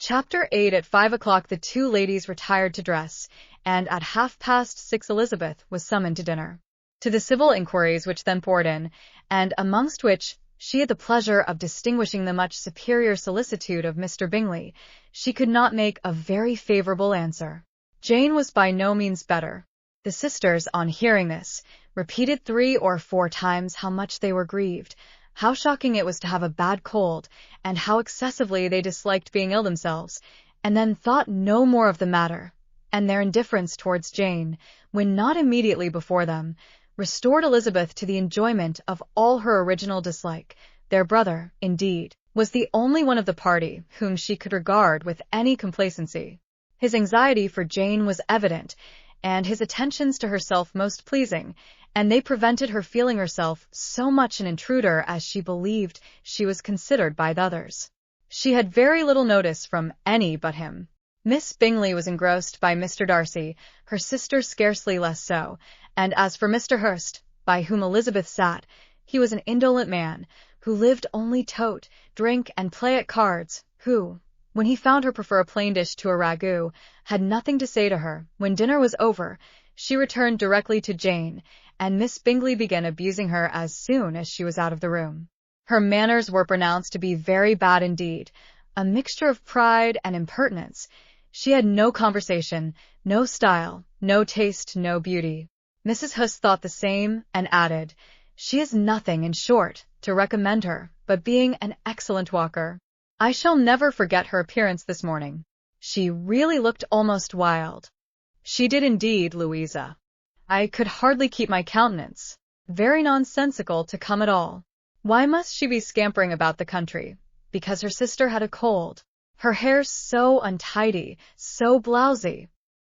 Chapter 8. At 5 o'clock the two ladies retired to dress, and at 6:30 Elizabeth was summoned to dinner. To the civil inquiries which then poured in, and amongst which she had the pleasure of distinguishing the much superior solicitude of Mr. Bingley, she could not make a very favourable answer. Jane was by no means better. The sisters, on hearing this, repeated 3 or 4 times how much they were grieved, how shocking it was to have a bad cold, and how excessively they disliked being ill themselves, and then thought no more of the matter, and their indifference towards Jane, when not immediately before them, restored Elizabeth to the enjoyment of all her original dislike. Their brother, indeed, was the only one of the party whom she could regard with any complacency. His anxiety for Jane was evident, and his attentions to herself most pleasing, and they prevented her feeling herself so much an intruder as she believed she was considered by the others. She had very little notice from any but him. Miss Bingley was engrossed by Mr. Darcy, her sister scarcely less so, and as for Mr. Hurst, by whom Elizabeth sat, he was an indolent man, who lived only to drink and play at cards, who, when he found her prefer a plain dish to a ragout, had nothing to say to her. When dinner was over, she returned directly to Jane, and Miss Bingley began abusing her as soon as she was out of the room. Her manners were pronounced to be very bad indeed, a mixture of pride and impertinence. She had no conversation, no style, no taste, no beauty. Mrs. Hurst thought the same, and added, "She has nothing, in short, to recommend her, but being an excellent walker. I shall never forget her appearance this morning. She really looked almost wild." "She did indeed, Louisa. I could hardly keep my countenance. Very nonsensical to come at all. Why must she be scampering about the country? Because her sister had a cold. Her hair so untidy, so blousy,